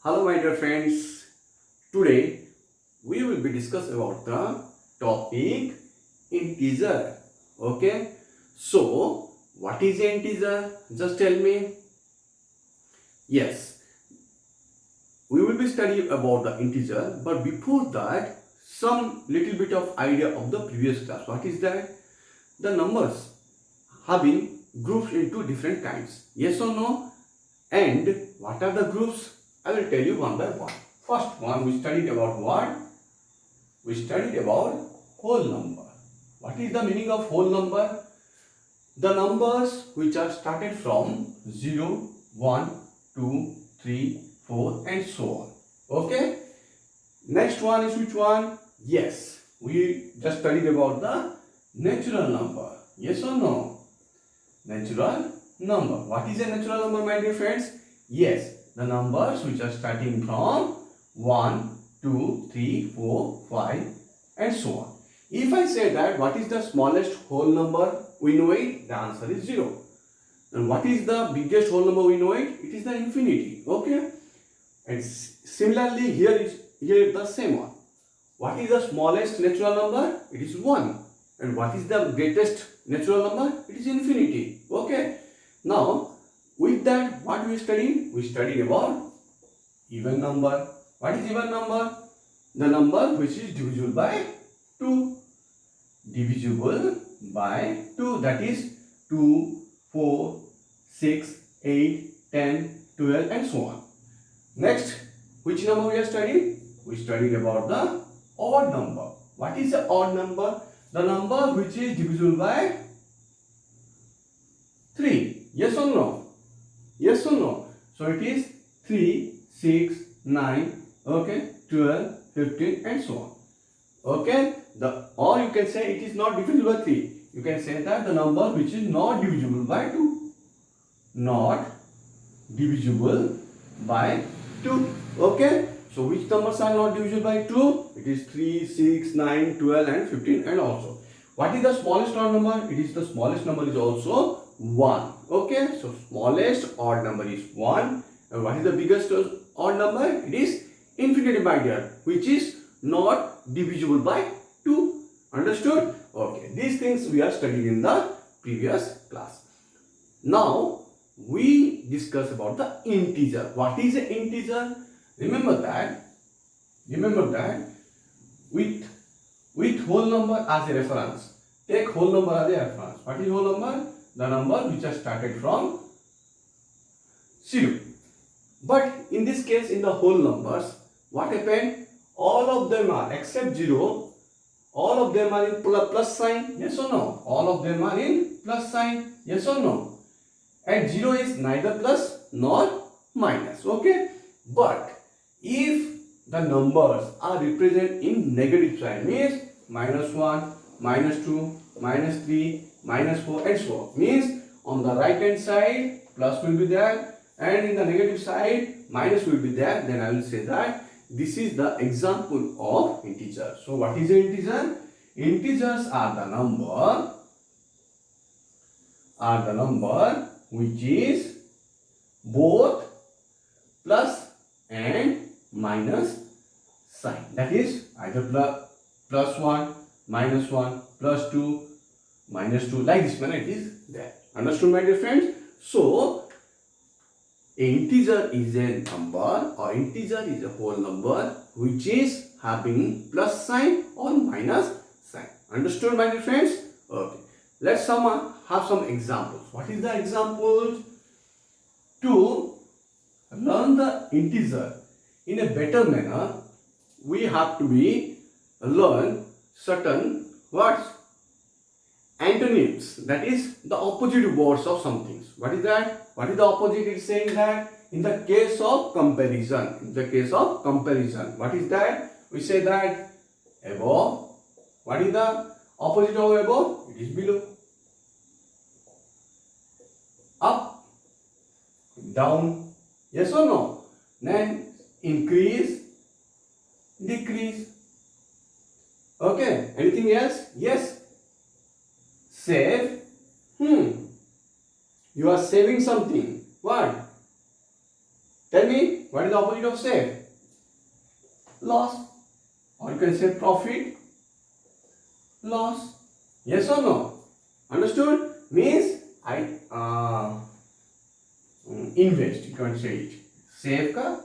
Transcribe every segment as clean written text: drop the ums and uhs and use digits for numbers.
Hello my dear friends, today we will be discussing about the topic integer. Okay, so what is an integer? Just tell me. Yes, we will be studying about the integer, but before that some little bit of idea of the previous class. What is that? The numbers have been grouped into different kinds. Yes or no? And what are the groups? I will tell you one by one. First one, we studied about what? We studied about whole number. What is the meaning of whole number? The numbers which are started from 0, 1, 2, 3, 4 and so on. Okay? Next one is which one? Yes, we just studied about the natural number. Yes or no? Natural number. What is a natural number, my dear friends? Yes, the numbers which are starting from 1, 2, 3, 4, 5 and so on. If I say that what is the smallest whole number, we know it, the answer is 0. And what is the biggest whole number, we know it, it is the infinity. Okay? And similarly here is the same one. What is the smallest natural number? It is 1. And what is the greatest natural number? It is infinity. Okay? Now, with that, what we studied? We studied about even number. What is even number? The number which is divisible by 2. Divisible by 2. That is 2, 4, 6, 8, 10, 12 and so on. Next, which number we are studying? We studied about the odd number. What is the odd number? The number which is divisible by 3. Yes or no? Yes or no? So it is 3, 6, 9, okay, 12, 15 and so on. Okay? Or you can say it is not divisible by 3. You can say that the number which is not divisible by 2. Not divisible by 2. Okay? So which numbers are not divisible by 2? It is 3, 6, 9, 12 and 15 and also. What is the smallest odd number? It is the smallest number is also 1. Okay? So smallest odd number is 1. And what is the biggest odd number? It is infinity, my dear, which is not divisible by 2. Understood? Okay. These things we are studying in the previous class. Now we discuss about the integer. What is an integer? Remember that with whole number as a reference. Take whole number as a reference. What is whole number? The number which are started from 0. But in this case, in the whole numbers, what happened? All of them are, except 0, all of them are in plus sign. Yes or no? All of them are in plus sign. Yes or no? And 0 is neither plus nor minus. Okay? But if the numbers are represented in negative sign, means -1, -2, -3, -4 and so on. Means on the right hand side plus will be there and in the negative side minus will be there. Then I will say that this is the example of integer. So what is an integer? Integers are the number which is both plus and minus sign. That is either plus 1, -1, +2, -2. Like this manner it is there. Understood, my dear friends? So, integer is a number or integer is a whole number which is having plus sign or minus sign. Understood, my dear friends? Okay. Let's have some examples. What is the examples? To learn the integer in a better manner, we have to learn certain words, antonyms, that is the opposite words of some things. What is that? What is the opposite? It is saying that in the case of comparison, what is that? We say that above. What is the opposite of above? It is below. Up, down. Yes or no? Then increase, decrease. Okay. Anything else? Yes. Save. You are saving something. What? Tell me, what is the opposite of save? Loss. Or you can say profit, loss. Yes or no? Understood? Means I invest. You can say it. Save ka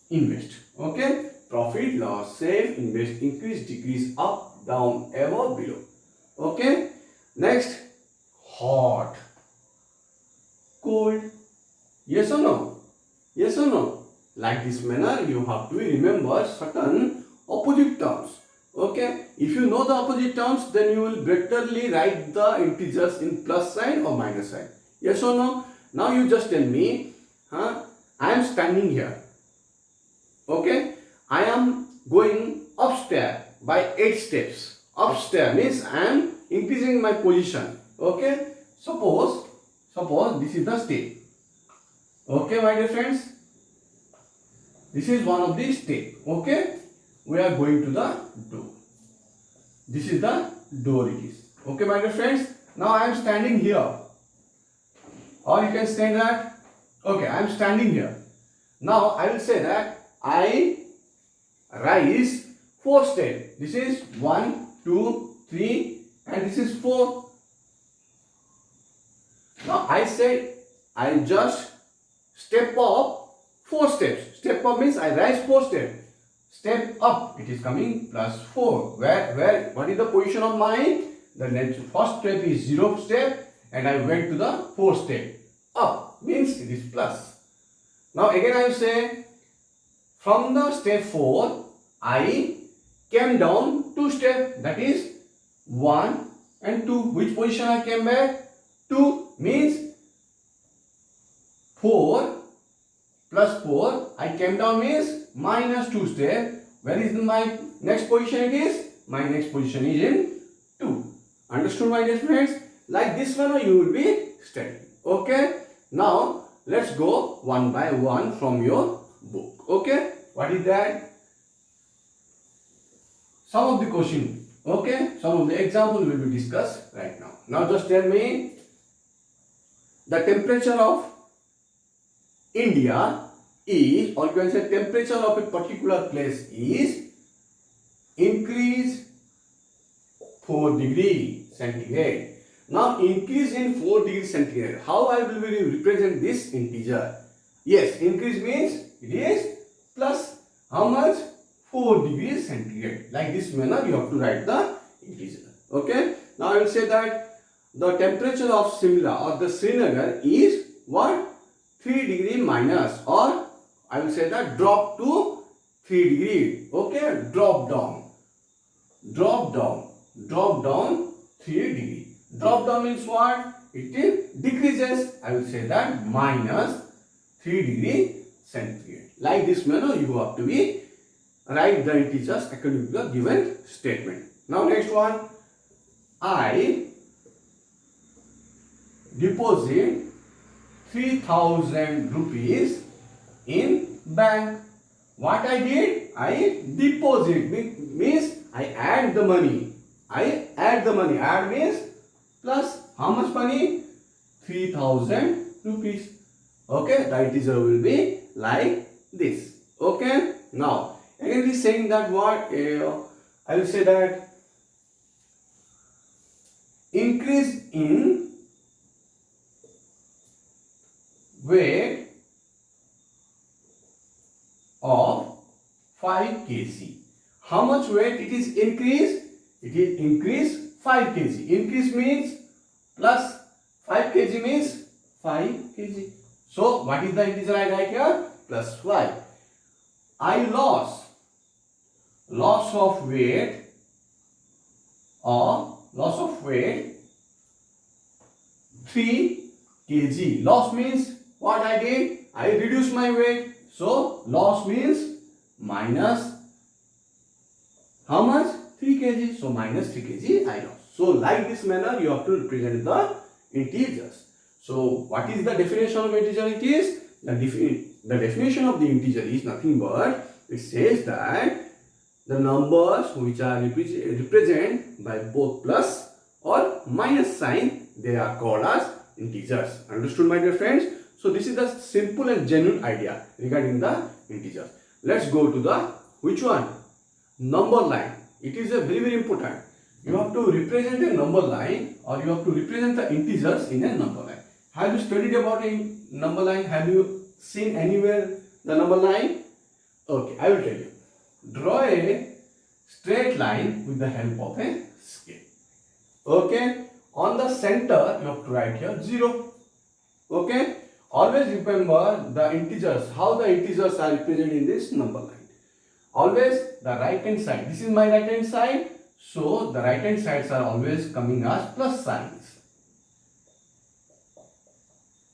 invest. Okay? Profit, loss, save, invest, increase, decrease, up, down, above, below. Okay? Next, hot, cold. Yes or no? Yes or no? Like this manner, you have to remember certain opposite terms. Okay? If you know the opposite terms, then you will betterly write the integers in plus sign or minus sign. Yes or no? Now you just tell me, I am standing here. Okay? I am going upstairs by 8 steps. Upstairs means I am increasing my position. Okay? Suppose this is the step. Okay, my dear friends? This is one of the step. Okay? We are going to the door. This is the door it is. Okay, my dear friends? Now I am standing here. Or you can say that, okay, I am standing here. Now I will say that I rise 4 steps. This is 1, 2, 3 and this is 4. Now I said I just step up 4 steps. Step up means I rise 4 steps. Step up, it is coming plus 4. Where what is the position of mine? The first step is 0 step and I went to the 4th step. Up means it is plus. Now again I will say from the step 4 I came down 2 steps, that is 1 and 2. Which position I came back? 2 means 4 plus 4 I came down means minus 2 steps. Where is my next position it is? My next position is in 2. Understood, my dear friends? Like this one you will be studying. Okay? Now let's go one by one from your book. Okay? What is that? Some of the question. Okay? Some of the example will be discussed right now. Now just tell me the temperature of India is, or you can say temperature of a particular place is increase 4 degree centigrade. Now increase in 4 degree centigrade. How I will represent this integer? Yes, increase means it is plus how much? 4 degrees centigrade. Like this manner you have to write the integer. Okay. Now I will say that the temperature of Simla or the Srinagar is what? 3 degree minus, or I will say that drop to 3 degree. Okay. Drop down. Drop down. Drop down 3 degree. Drop down means what? It decreases. I will say that minus 3 degree centigrade. Like this manner you have to be write the integers according to the given statement. Now next one. I deposit 3000 rupees in bank. What I did? I deposit means I add the money. I add the money. Add means plus how much money? 3000 rupees. Okay, the integer will be like this. Okay. Now again it is saying that what? I will say that increase in weight of 5 kg. How much weight it is increased? It is increased 5 kg. Increase means plus 5 kg means 5 kg. So what is the integer I write here? Plus 5. I lost of weight or loss of weight 3 kg. Loss means what I did? I reduced my weight. So loss means minus how much? 3 kg. So minus 3 kg I lost. So like this manner you have to represent the integers. So what is the definition of integer? It is the definition of the integer is nothing but it says that the numbers which are represented by both plus or minus sign, they are called as integers. Understood, my dear friends? So this is the simple and genuine idea regarding the integers. Let's go to the which one? Number line. It is a very important. You have to represent a number line, or you have to represent the integers in a number line. Have you studied about a number line? Have you seen anywhere the number line? Okay, I will tell you. Draw a straight line with the help of a scale. Okay, on the center you have to write here 0. Okay, always remember the integers, how the integers are represented in this number line. Always the right hand side. This is my right hand side. So the right hand sides are always coming as plus signs.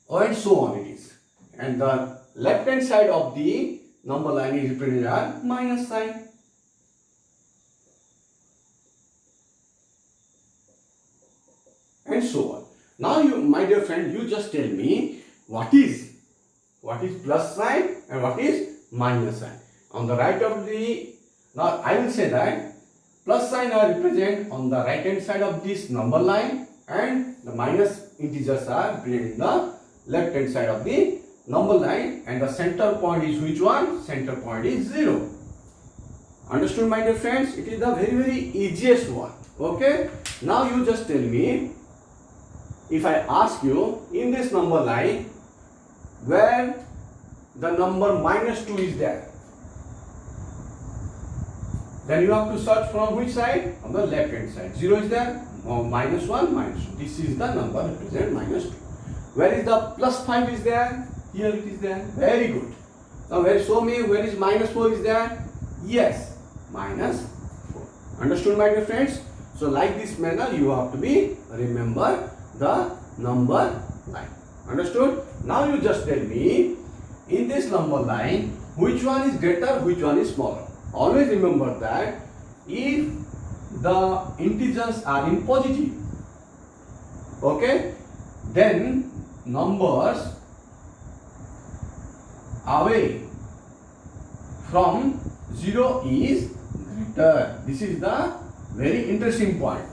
And so on it is. And the left hand side of the number line is represented as minus sign. And so on. Now you, my dear friend, you just tell me what is plus sign and what is minus sign. On the right of the, now I will say that plus sign are represented on the right hand side of this number line, and the minus integers are represented in the left hand side of the number line, and the center point is which one? Center point is 0. Understood, my dear friends? It is the very easiest one. Okay. Now you just tell me, if I ask you in this number line where the number minus 2 is there, then you have to search from which side? On the left hand side. 0 is there, minus 1, minus 2. This is the number represented minus 2. Where is the plus 5 is there? Here it is there. Very good. Now show me where is minus 4 is there? Yes, minus 4. Understood, my dear friends? So like this manner you have to be remember the number line. Understood? Now you just tell me in this number line which one is greater, which one is smaller. Always remember that if the integers are in positive, okay, then numbers away from 0 is greater. This is the very interesting point.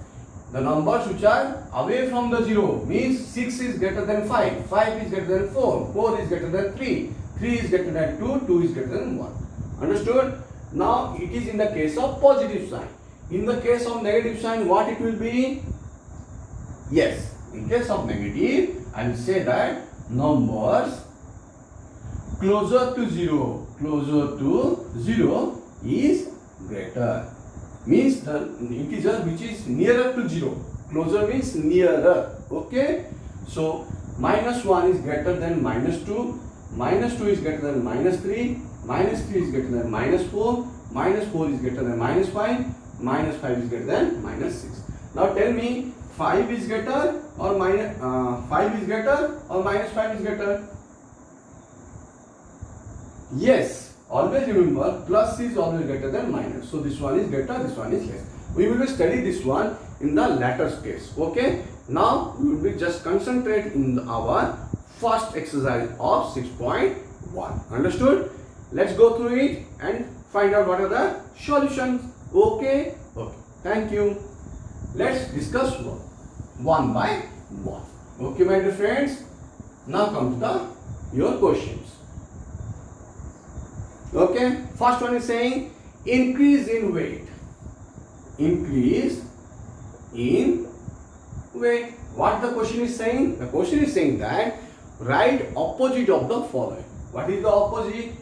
The numbers which are away from the 0 means 6 is greater than 5, 5 is greater than 4, 4 is greater than 3, 3 is greater than 2, 2 is greater than 1. Understood? Now it is in the case of positive sign. In the case of negative sign, what it will be? Yes, in case of negative, I will say that numbers closer to 0 is greater. Means the integer which is nearer to 0. Closer means nearer. Okay. So minus 1 is greater than minus 2. Minus 2 is greater than minus 3. Minus 3 is greater than minus 4. Minus 4 is greater than minus 5. Minus 5 is greater than minus 6. Now tell me, 5 is greater or minus 5 is greater or minus 5 is greater? Yes. Always remember, plus is always greater than minus. So this one is greater, this one is less. We will study this one in the latter case. Okay. Now we will be just concentrate in our first exercise of 6.1. Understood? Let's go through it and find out what are the solutions. Okay. Okay. Thank you. Let's discuss one by one. Okay, my dear friends. Now come to your questions. Okay, first one is saying increase in weight. Increase in weight. What the question is saying? The question is saying that write opposite of the following. What is the opposite?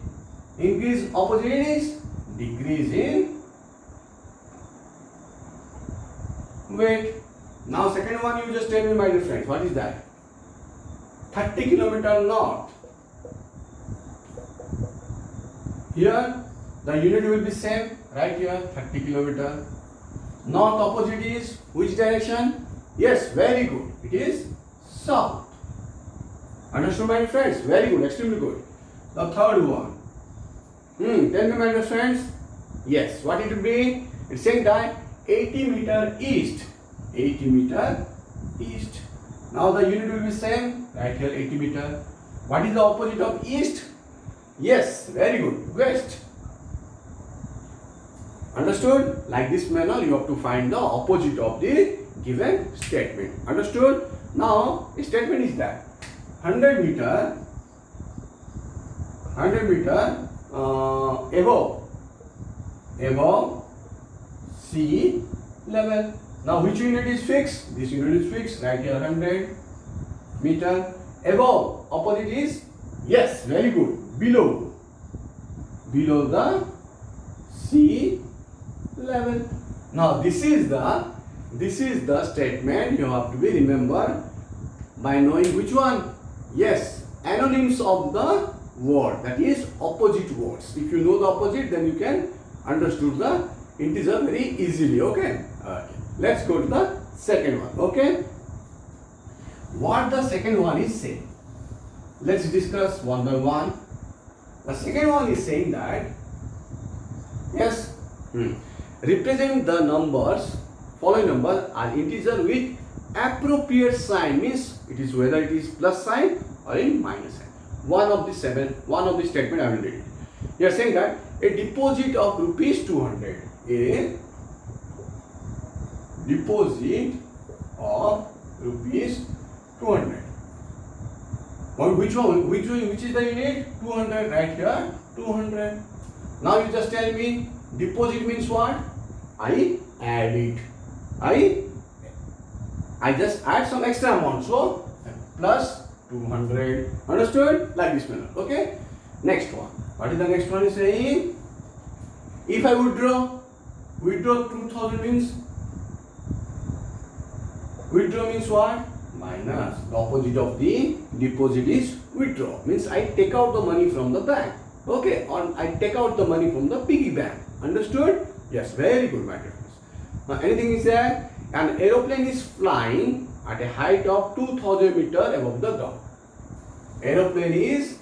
Increase opposite is decrease in weight. Now second one you just tell me, my dear friends, what is that? 30 kilometer north. Here the unit will be same, right here 30 kilometer. North opposite is which direction? Yes, very good. It is south. Understood, my friends? Very good, extremely good. The third one. Tell me, my dear friends. Yes, what it will be? It's saying that 80 meter east. 80 meter east. Now the unit will be same, right here 80 meter. What is the opposite of east? Yes, very good. West. Understood? Like this manner, you have to find the opposite of the given statement. Understood? Now, a statement is that 100 meter 100 meter above sea level. Now which unit is fixed? This unit is fixed. Right here 100 meter above. Opposite is, yes, very good, below the sea level. Now this is the statement you have to be remembered by knowing which one. Yes, anonyms of the word, that is opposite words. If you know the opposite, then you can understood the integer very easily. Okay. Let's go to the second one. Okay. What the second one is saying? Let's discuss one by one. The second one is saying that, yes, represent the numbers, following numbers are integer with appropriate sign, means it is whether it is plus sign or in minus sign. One of the statement I will read it. You are saying that a deposit of rupees 200, a deposit of rupees 200. Which is the unit? 200. Right here 200. Now you just tell me deposit means what? I add it. I just add some extra amount, so plus 200. Understood? Like this manner. Okay. Next one. What is the next one is saying? If I withdraw 2000 means, withdraw means what? Minus. The opposite of the deposit is withdraw. Means I take out the money from the bank. Okay. Or I take out the money from the piggy bank. Understood? Yes. Very good, my dear friends. Now anything is there? An aeroplane is flying at a height of 2000 meters above the ground. Aeroplane is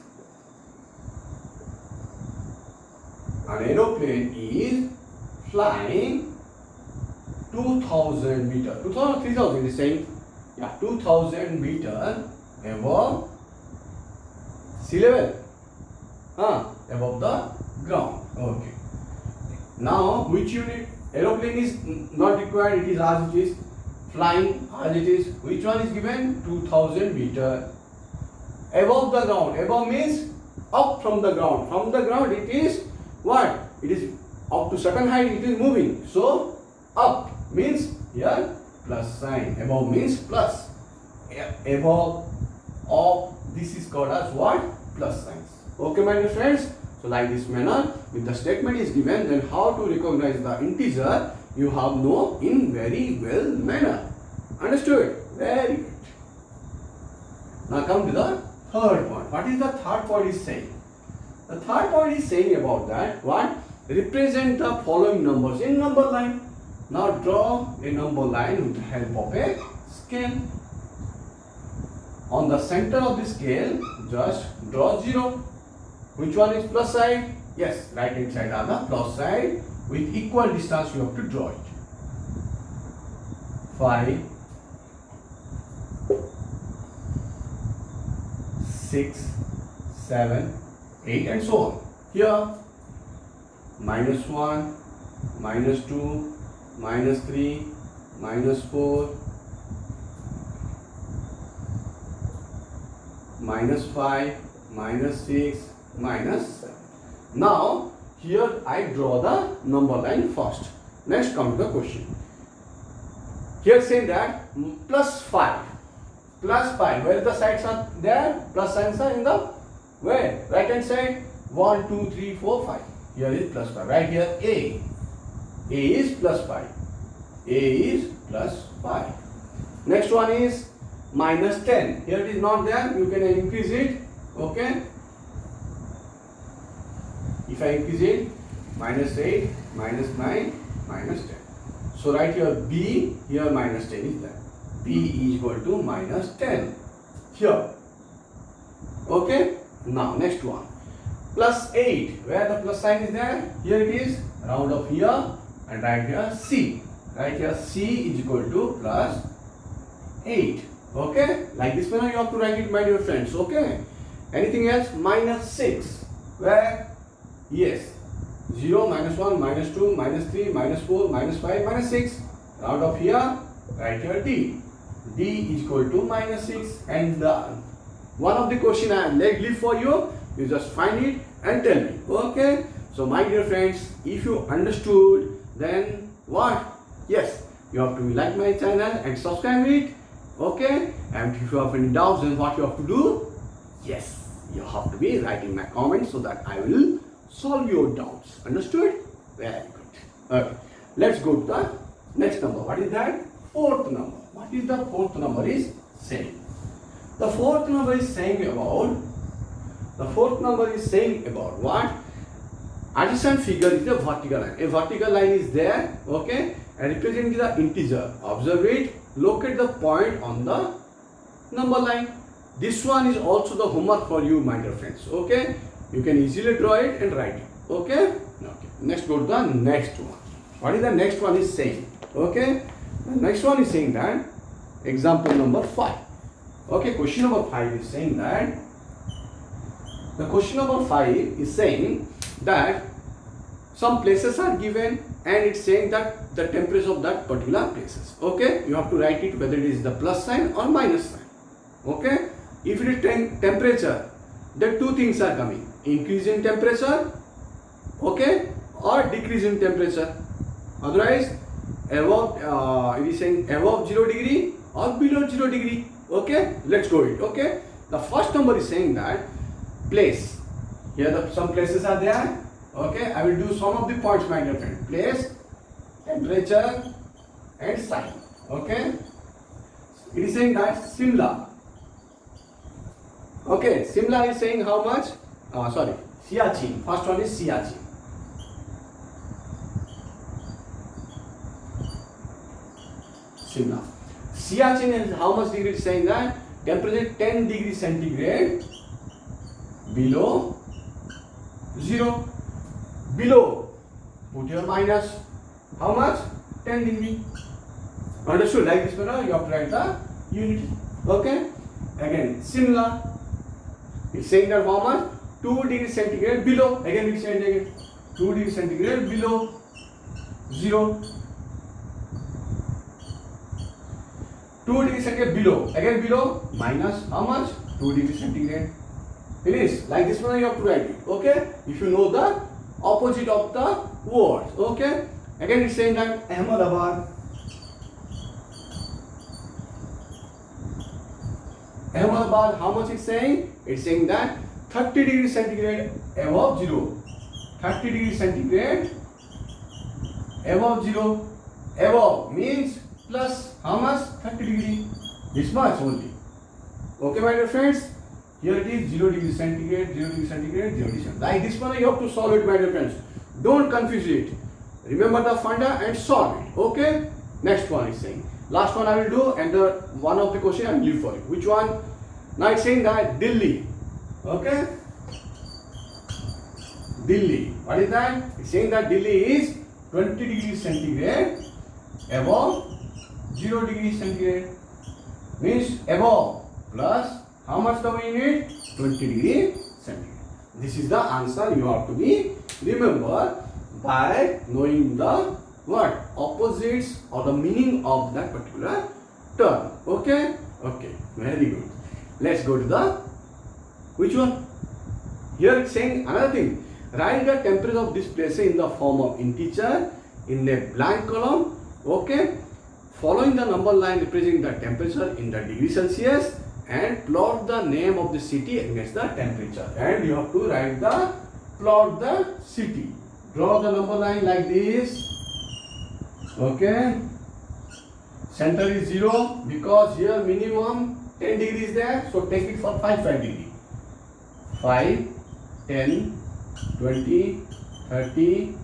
flying 2000 meters. 2000 3000 is saying, yeah, 2000 meters above sea level. Above the ground. Okay. Now which unit? Aeroplane is not required, it is as it is. Flying as it is. Which one is given? 2000 meters above the ground. Above means up from the ground. From the ground it is what? It is up to certain height, it is moving. So up means here plus sign. Above means plus. Above of this is called as what? Plus signs. Okay, my dear friends. So like this manner, if the statement is given, then how to recognize the integer you have know in very well manner. Understood? Very good. Now come to the third point. What is the third point is saying? The third point is saying about that what? Represent the following numbers in number line. Now draw a number line with the help of a scale. On the center of the scale, just draw 0. Which one is plus side? Yes, right hand side are the plus side. With equal distance you have to draw it. 5, 6, 7, 8 and so on. Here minus 1, minus 2, minus 3, minus 4, minus 5, minus 6, minus 7. Now here I draw the number line first. Next come to the question. Here say that plus 5. Plus 5. Where the sides are there? Plus signs are in the where? Right hand side. 1, 2, 3, 4, 5. Here is plus 5. Right here A. A is plus 5. A is plus 5. Next one is minus 10. Here it is not there. You can increase it. Okay. If I increase it, minus 8, minus 9, minus 10. So write here B, here minus 10 is there. B is equal to minus 10. Here. Okay. Now next one. Plus 8. Where the plus sign is there? Here it is. Round up here and write here C. Write here C is equal to plus 8. Okay. Like this manner you have to write it, my dear friends. Okay. Anything else? Minus 6. Where? Yes. 0, minus 1, minus 2, minus 3, minus 4, minus 5, minus 6. Round of here, write here D. D is equal to minus 6. And one of the question I leave for you, You just find it and tell me. Okay. So my dear friends, if you understood, then what? Yes, you have to like my channel and subscribe it. Okay. And if you have any doubts, then what you have to do? Yes, you have to be writing my comments so that I will solve your doubts. Understood? Very good. Okay. Let's go to the next number. What is that? Fourth number. What is the fourth number is saying? The fourth number is saying about what? Adjacent figure is a vertical line. A vertical line is there, okay, and representing the integer. Observe it. Locate the point on the number line. This one is also the homework for you, my dear friends. Okay, you can easily draw it and write it. Okay. Okay. Next, go to the next one. What is the next one is saying? Okay. The next one is saying that example number 5. Okay. Question number 5 is saying that. The question number 5 is saying that some places are given and it's saying that the temperature of that particular places. Okay, you have to write it whether it is the plus sign or minus sign. Okay, if it is temperature, then two things are coming: increase in temperature, okay, or decrease in temperature. Otherwise, above it is saying above 0 degree or below 0 degree. Okay, let's go it. Okay, the first number is saying that place. Here some places are there. Okay, I will do some of the points, my dear friend. Place, temperature, and sign. Okay, it is saying that Simla. Okay, Simla is saying how much? Siachen. First one is Siachen. Simla. Siachen is how much degree? It's saying that temperature 10 degrees centigrade below 0. Below, put your minus. How much? 10 degree. Understood? Like this manner, you have to write the unit. Okay. Again, Simla. It's saying that how much? 2 degrees centigrade below. Again, we said again 2 degrees centigrade below 0. 2 degrees centigrade below. Again below minus how much? 2 degrees centigrade. Finish. Like this manner, you have to write it. Okay. If you know the opposite of the words. Okay. Again, it's saying that Ahmedabad. Ahmedabad, how much it's saying? It's saying that 30 degrees centigrade above 0. 30 degrees centigrade above 0. Above means plus how much? 30 degree. This much only. Okay, my dear friends. Here it is 0 degree centigrade, 0 degree centigrade, 0 degree centigrade. Like this one, you have to solve it, my dear friends. Don't confuse it. Remember the funda and solve it. Okay. Next one is saying. Last one I will do, and the one of the question I will leave for you. Which one? Now it's saying that Delhi. Okay. Delhi. What is that? It's saying that Delhi is 20 degrees centigrade above 0 degrees centigrade. Means above plus how much the unit? 20 degree centigrade. This is the answer you have to be remember by knowing the what? Opposites or the meaning of that particular term. Okay? Okay. Very good. Let's go to the which one? Here it's saying another thing. Write the temperature of this place in the form of integer in a blank column. Okay? Following the number line representing the temperature in the degree Celsius, and plot the name of the city against the temperature. And you have to write the plot the city. Draw the number line like this. Okay. Center is 0 because here minimum 10 degrees there. So take it for 5 degree. 5, 10, 20, 30,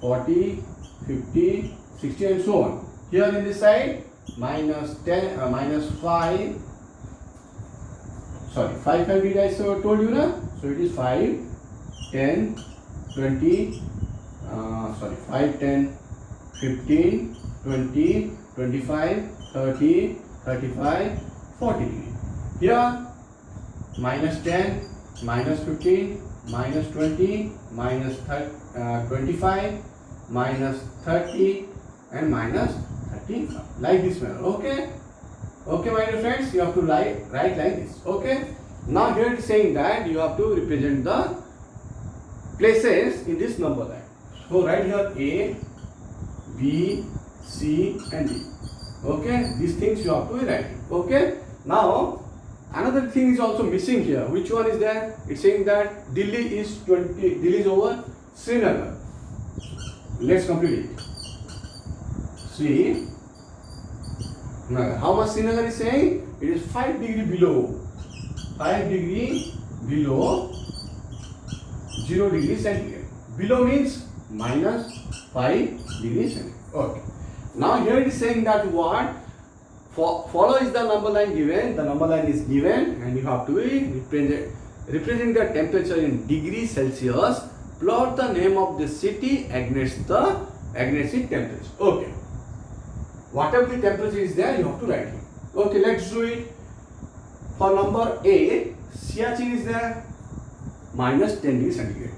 40, 50, 60 and so on. Here in this side minus 10, minus 5. Sorry, 5 did I told you na? So it is 5, 10, 20, 5, 10, 15, 20, 25, 30, 35, 40. Here minus 10, minus 15, minus 20, minus 25, minus 30 and minus 35. Like this manner. Okay. Okay, my dear friends, you have to write like this. Okay. Now here it is saying that you have to represent the places in this number line. So write here A, B, C and D. Okay, these things you have to write. Okay, now another thing is also missing here. Which one is there? It's saying that Delhi is over Srinagar. Let's complete it. See, how much Srinagar is saying? It is 5 degree below. 5 degree below 0 degree centigrade. Below means minus 5 degree centigrade. Okay. Now here it is saying that what? Follow is the number line given. The number line is given, and you have to represent the temperature in degree Celsius. Plot the name of the city against its temperature. Okay. Whatever the temperature is there, you have to write it. Okay, let's do it. For number A, Siachen is there, minus 10 degree centigrade.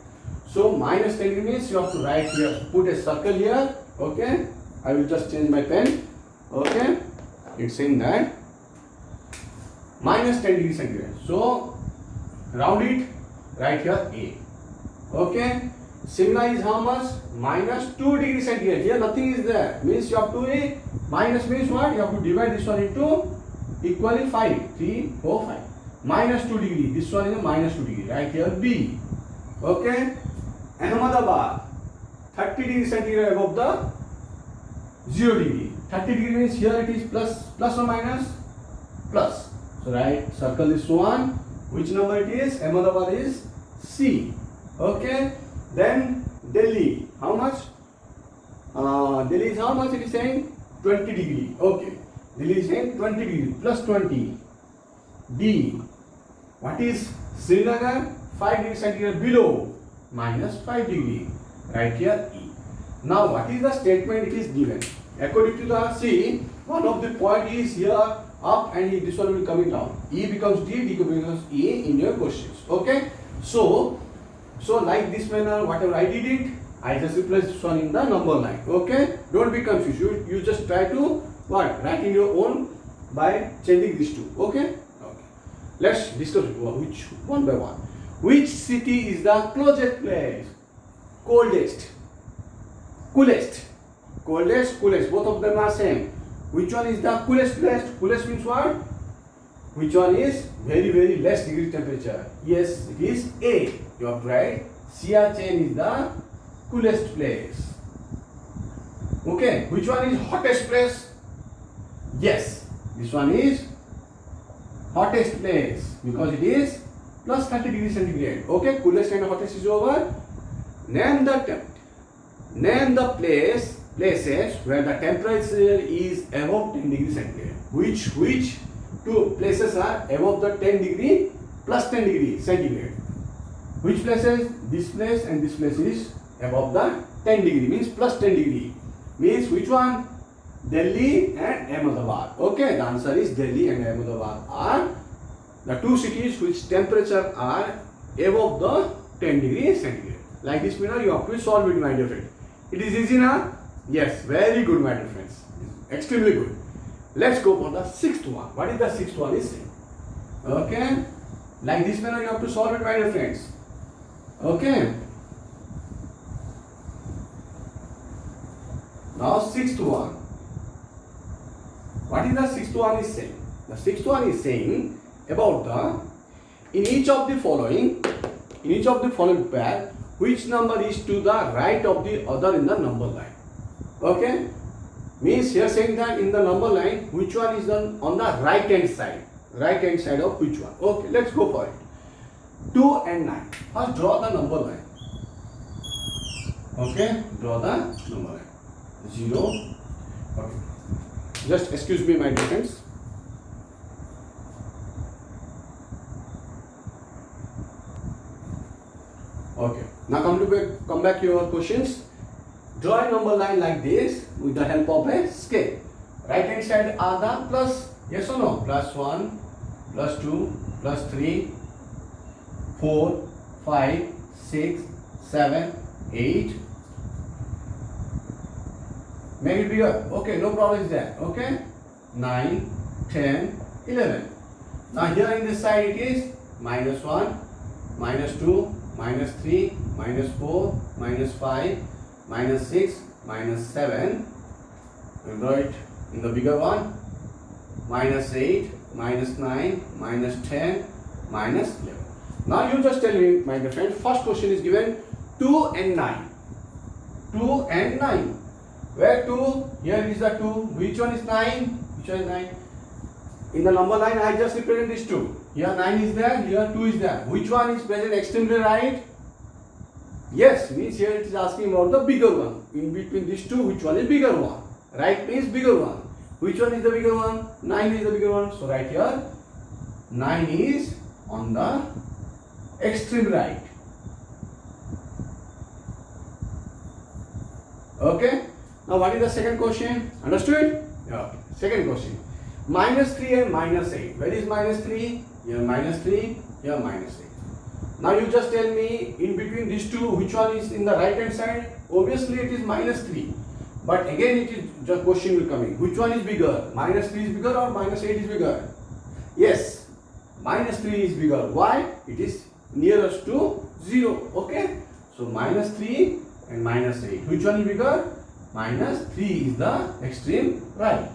So minus 10 degree means you have to write here, put a circle here. Okay, I will just change my pen. Okay, it's saying that minus 10 degree centigrade. So round it, write here A. Okay, Simla is how much? Minus 2 degree centigrade. Here nothing is there. Means you have to A. Minus means what? You have to divide this one into equally 5. 3, 4, 5. Minus 2 degree. This one is a minus 2 degree. Right here B. Okay. Ahmedabad. 30 degree centigrade above the 0 degree. 30 degree means here it is plus or minus? Plus. So right, circle this one. Which number it is? Ahmedabad is C. Okay. Then Delhi. How much? Delhi is how much it is saying? 20 degree. Okay. Delhi is saying 20 degree plus 20. D. What is Srinagar? 5 degree centigrade below minus 5 degree. Right here E. Now what is the statement it is given? According to the C, one of the point is here up and this one will coming down. E becomes D, D becomes E in your questions. Okay. So like this manner, whatever I did it, I just replace this one in the number line. Okay. Don't be confused. You just try to what? Write in your own by changing these two. Okay. Okay. Let's discuss which one by one. Which city is the closest place? Coldest. Coolest. Coldest, coolest. Both of them are same. Which one is the coolest place? Coolest means what? Which one is very, very less degree temperature? Yes, it is A. You have to write Siachen is the coolest place. Okay. Which one is hottest place? Yes, this one is hottest place because it is plus 30 degrees centigrade. Okay. Coolest and hottest is over. Name the places where the temperature is above 10 degrees centigrade. Which two places are above the 10 degree plus 10 degree centigrade? Which places? This place and this place is above the 10 degree means plus 10 degree. Means which one? Delhi and Ahmedabad. Okay, the answer is Delhi and Ahmedabad are the two cities which temperature are above the 10 degree centigrade. Like this manner you have to solve it, my dear friend. It is easy now? Yes, very good, my dear friends. Extremely good. Let's go for the sixth one. What is the sixth one is saying? Okay. Like this manner you have to solve it, my dear friends. Okay. Now sixth one. What is the sixth one is saying? The sixth one is saying about the in each of the following pair, which number is to the right of the other in the number line. Okay. Means here saying that in the number line, which one is on the right hand side? Right hand side of which one? Okay, let's go for it. 2 and 9. First draw the number line. Okay, draw the number line. 0. Okay. Just excuse me, my dear friends. Okay. Now come back to your questions. Draw a number line like this with the help of a scale. Right hand side are the plus, yes or no? Plus 1, plus 2, plus 3, 4, 5, 6, 7, 8. Make it bigger. Okay, no problem is there. Okay. 9, 10, 11. Now here in this side it is minus 1, minus 2, minus 3, minus 4, minus 5, minus 6, minus 7, and write in the bigger one, minus 8, minus 9, minus 10, minus 11. Now you just tell me, my dear friend, first question is given 2 and 9. 2 and 9. Where 2? Here is the 2. Which one is 9? Which one is 9? In the number line, I just represent this 2. Here 9 is there, here 2 is there. Which one is present extremely right? Yes, means here it is asking about the bigger one. In between these two, which one is bigger one? Right means bigger one. Which one is the bigger one? 9 is the bigger one. So right here, 9 is on the extreme right. Okay. Now what is the second question? Understood? Okay. Second question. Minus 3 and minus 8. Where is minus 3? Here minus 3, here minus 8. Now you just tell me, in between these two, which one is in the right hand side? Obviously it is minus 3. But again it is just question will come in. Which one is bigger? Minus 3 is bigger or minus 8 is bigger? Yes, minus 3 is bigger. Why? It is nearest to 0. Okay. So minus 3 and minus 8. Which one is bigger? Minus 3 is the extreme right.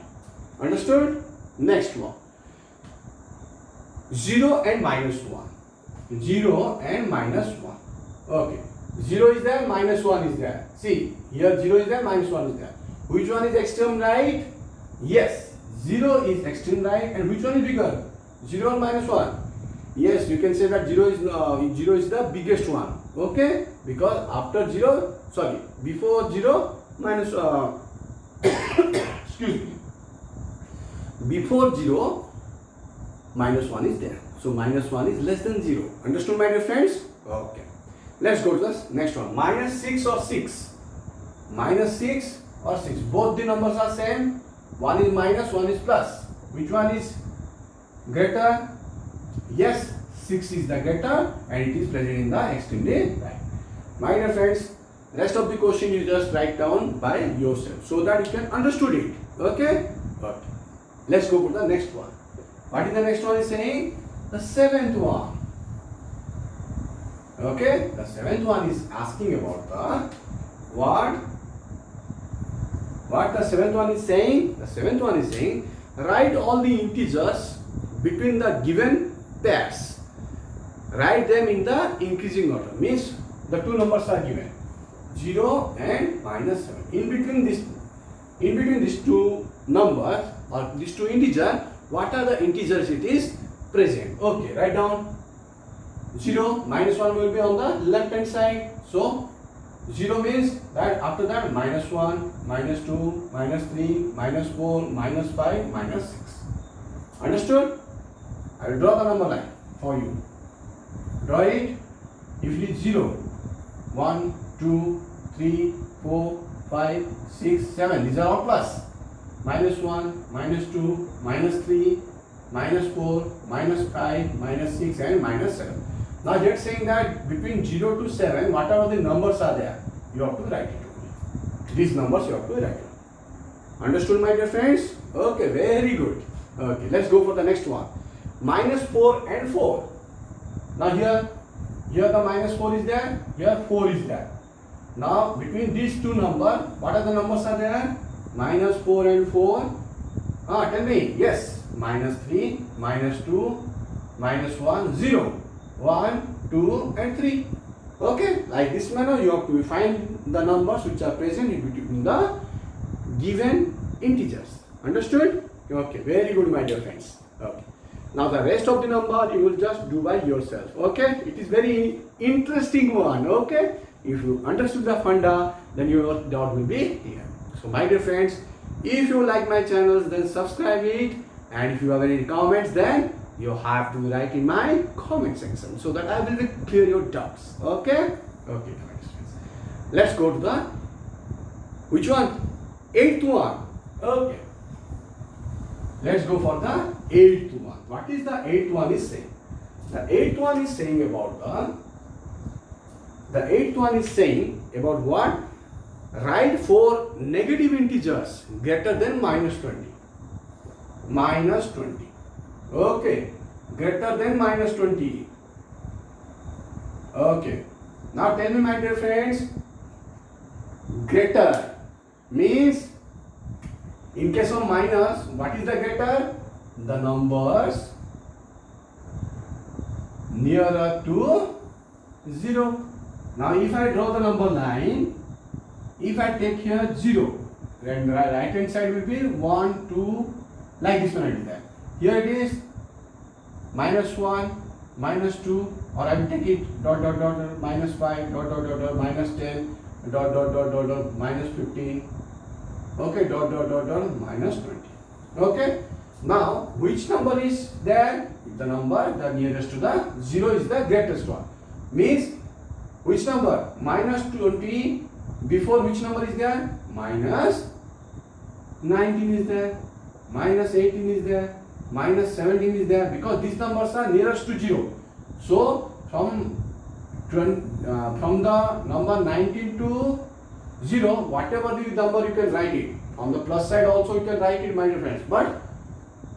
Understood? Next one. 0 and minus 1. 0 and minus 1. Okay. 0 is there, minus 1 is there. See, here 0 is there, minus 1 is there. Which one is extreme right? Yes, 0 is extreme right. And which one is bigger? 0 or minus 1? Yes, you can say that 0 is the biggest one. Okay? Because after 0, sorry, before 0, minus, excuse me. Before 0, minus 1 is there. So minus 1 is less than 0. Understood, my dear friends? Okay. Let's go to the next one. Minus 6 or 6. Minus 6 or 6. Both the numbers are same. One is minus, one is plus. Which one is greater? Yes, 6 is the greater and it is present in the extremely right. My dear friends, rest of the question you just write down by yourself so that you can understood it. Okay? Okay. Let's go to the next one. What is the next one is saying? The seventh one. Okay, the seventh one is asking about the what the seventh one is saying? The seventh one is saying, write all the integers between the given pairs. Write them in the increasing order. Means the two numbers are given, 0 and minus 7. In between these two numbers or these two integers, what are the integers it is present? Okay, write down. 0, minus 1 will be on the left hand side. So 0 means that after that minus 1, minus 2, minus 3, minus 4, minus 5, minus 6. Understood? I will draw the number line for you. Draw it. If it is 0, 1, 2, 3, 4, 5, 6, 7. These are all plus. Minus 1, minus 2, minus 3, minus 4, minus 5, minus 6 and minus 7. Now just saying that between 0 to 7, whatever the numbers are there, you have to write it only. These numbers you have to write it. Understood, my dear friends? Okay, very good. Okay, let's go for the next one. Minus 4 and 4. Now here the minus 4 is there, here 4 is there. Now between these two numbers, what are the numbers are there? Minus 4 and 4. Tell me. Yes. Minus 3, minus 2, minus 1, 0. 1, 2 and 3. Okay. Like this manner you have to find the numbers which are present in between the given integers. Understood? Okay. Very good, my dear friends. Okay. Now the rest of the number you will just do by yourself. Okay. It is very interesting one. Okay. If you understood the funda, then your doubt will be clear. So my dear friends, if you like my channels, then subscribe it, and if you have any comments, then you have to write in my comment section so that I will clear your doubts. Okay? Okay, my dear friends. Let's go to the which one? 8th one. Okay. Let's go for the 8th one. What is the 8th one is saying? The 8th one is saying about the 8th one is saying about what? Write 4 negative integers greater than minus 20. Minus 20. Okay. Greater than minus 20. Okay. Now tell me, my dear friends, greater means in case of minus, what is the greater? The numbers nearer to 0. Now if I draw the number line, if I take here 0, then the right hand side will be 1, 2, like this one I did that. Here it is minus 1, minus 2, or I will take it dot dot dot dot, minus 5, dot dot dot dot, minus 10, dot dot dot dot dot, minus 15, okay, dot dot dot dot, minus 20. Okay. Now which number is there? The number the nearest to the 0 is the greatest one. Means which number? Minus 20 before which number is there? Minus 19 is there, minus 18 is there, minus 17 is there, because these numbers are nearest to 0. So from the number 19 to 0, whatever the number you can write it. On the plus side also you can write it, my dear friends. But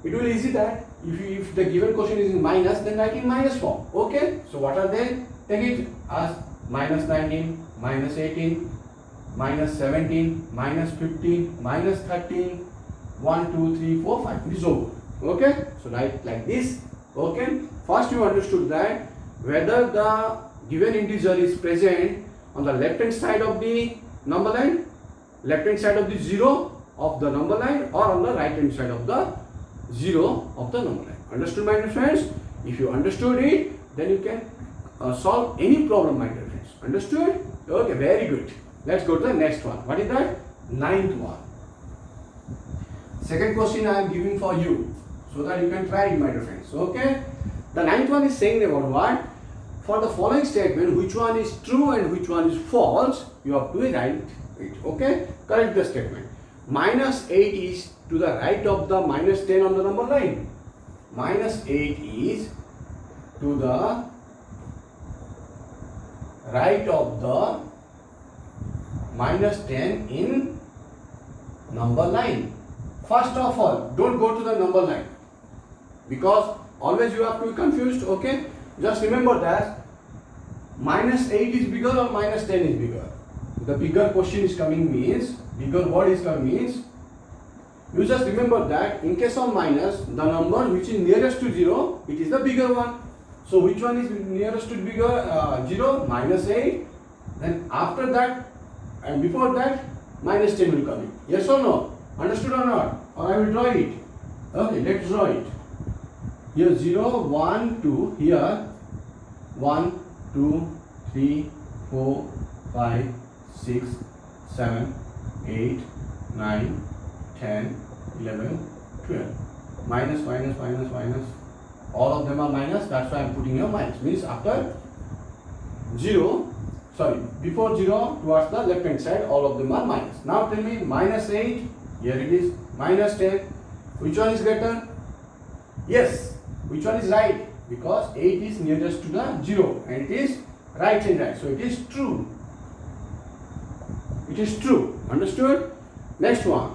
it will easy that if the given question is in minus, then write in minus form. Okay. So what are they? Take it as minus 19, minus 18, minus 17, minus 15, minus 13, 1, 2, 3, 4, 5. It is over. Okay. So write like this. Okay. First you understood that whether the given integer is present on the left hand side of the number line, left hand side of the 0 of the number line, or on the right hand side of the 0 of the number line. Understood, my dear friends? If you understood it, then you can solve any problem, my dear friends. Understood? Okay, very good. Let's go to the next one. What is that? Ninth one. Second question I am giving for you, so that you can try it, my dear friends. Okay? The ninth one is saying about what? For the following statement, which one is true and which one is false, you have to write it. Okay? Correct the statement. Minus 8 is to the right of the minus 10 on the number line. Minus 8 is to the right of the minus 10 in number line. First of all, don't go to the number line, because always you have to be confused. Okay, just remember that minus 8 is bigger or minus 10 is bigger. The bigger question is coming means, bigger word is coming means, you just remember that in case of minus, the number which is nearest to 0, it is the bigger one. So which one is nearest to bigger 0? Minus 8. Then after that and before that, minus 10 will come in. Yes or no? Understood or not? Or I will draw it. Okay, let's draw it. Here 0, 1, 2. Here 1, 2, 3, 4, 5, 6, 7, 8, 9, 10, 11, 12. Minus, minus, minus, minus. All of them are minus. That's why I am putting here minus. Means after 0, sorry, before 0 towards the left hand side, all of them are minus. Now tell me, minus 8. Here it is. Minus 10. Which one is greater? Yes. Which one is right? Because 8 is nearest to the 0 and it is right hand side. So it is true. It is true. Understood? Next one.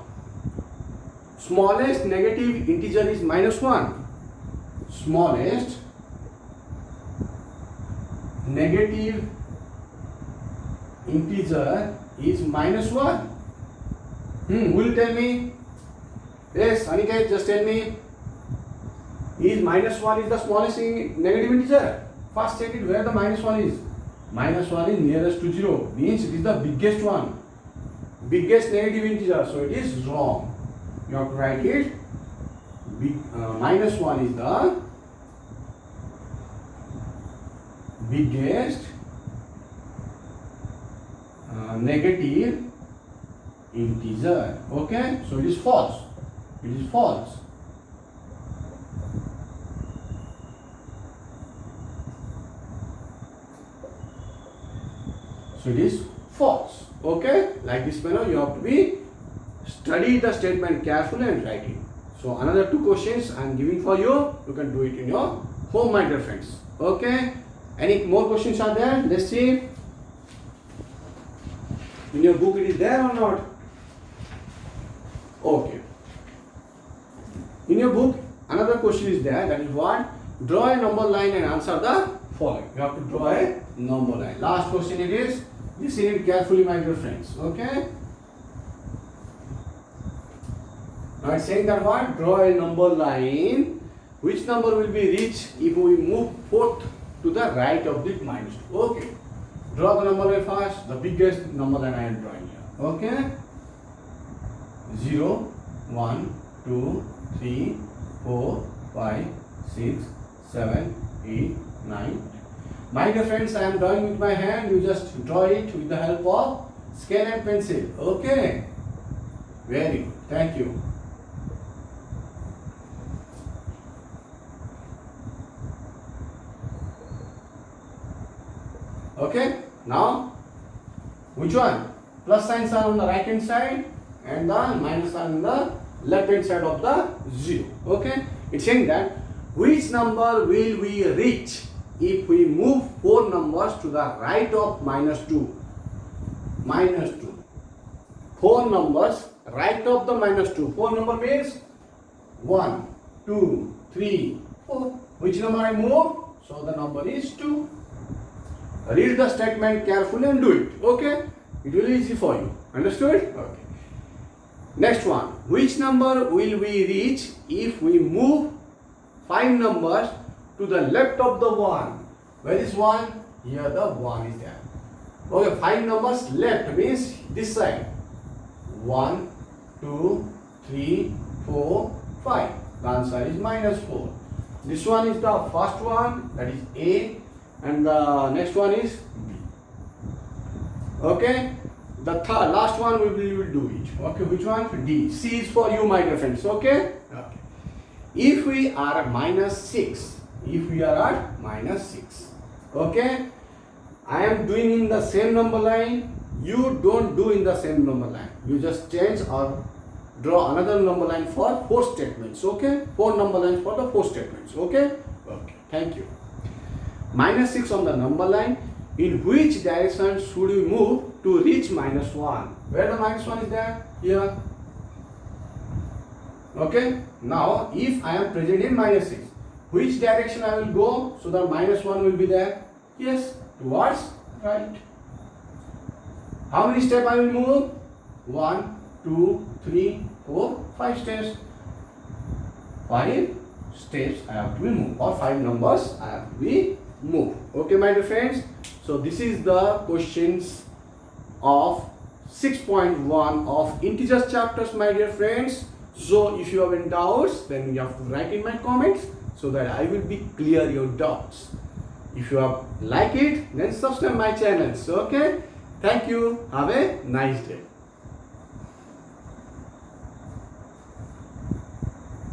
Smallest negative integer is minus 1. Smallest negative integer is minus 1. Who will tell me? Yes, Aniket, just tell me. Is minus 1 is the smallest negative integer? First check it where the minus 1 is. Minus 1 is nearest to 0. Means it is the biggest one. Biggest negative integer. So it is wrong. You have to write it. Minus 1 is the biggest negative integer. Okay, so it is false. It is false. So it is false. Okay, like this manner you have to be study the statement carefully and write it. So another 2 questions I am giving for you. You can do it in your home, my dear friends. Okay. Any more questions are there? Let's see. In your book it is there or not? Okay. In your book another question is there. That is what? Draw a number line and answer the following. You have to draw a number line. Last question it is. Listen it carefully, my dear friends. Okay. Now it's saying that what? Draw a number line. Which number will be reached if we move fourth to the right of the minus 2? Okay. Draw the number line first. The biggest number line I am drawing here. Okay. 0, 1, 2, 3, 4, 5, 6, 7, 8, 9. My dear friends, I am drawing with my hand. You just draw it with the help of scale and pencil. Okay. Very good. Thank you. Okay. Now, which one? Plus signs are on the right hand side and the minus are on the left hand side of the 0. Okay. It's saying that which number will we reach if we move 4 numbers to the right of minus 2? Minus 2. 4 numbers right of the minus 2. 4 number means 1, 2, 3, 4. Which number I move? So the number is 2. Read the statement carefully and do it. Okay? It will be easy for you. Understood? Okay. Next one. Which number will we reach if we move 5 numbers to the left of the 1? Where is 1? Here the 1 is there. Okay, 5 numbers left means this side. 1, 2, 3, 4, 5. The answer is minus 4. This one is the first one, that is A, and the next one is B. Okay? The last one we will do it. Okay, which one? D. C is for you, my dear friends. Okay? Okay. If we are at minus 6, okay, I am doing in the same number line. You don't do in the same number line. You just change or draw another number line for 4 statements. Okay? 4 number lines for the 4 statements. Okay? Okay. Thank you. Minus 6 on the number line. In which direction should we move to reach minus 1? Where the minus 1 is there? Here. Okay? Now, if I am present in minus 6, which direction I will go so that minus 1 will be there? Yes, towards right. How many steps I will move? 1, 2, 3, 4, 5 steps. 5 steps I have to be moved, or 5 numbers I have to be moved. Okay, my dear friends. So this is the questions of 6.1 of integers chapters, my dear friends. So if you have any doubts, then you have to write in my comments so that I will be clear your doubts. If you have like it, then subscribe my channels. Okay. Thank you. Have a nice day.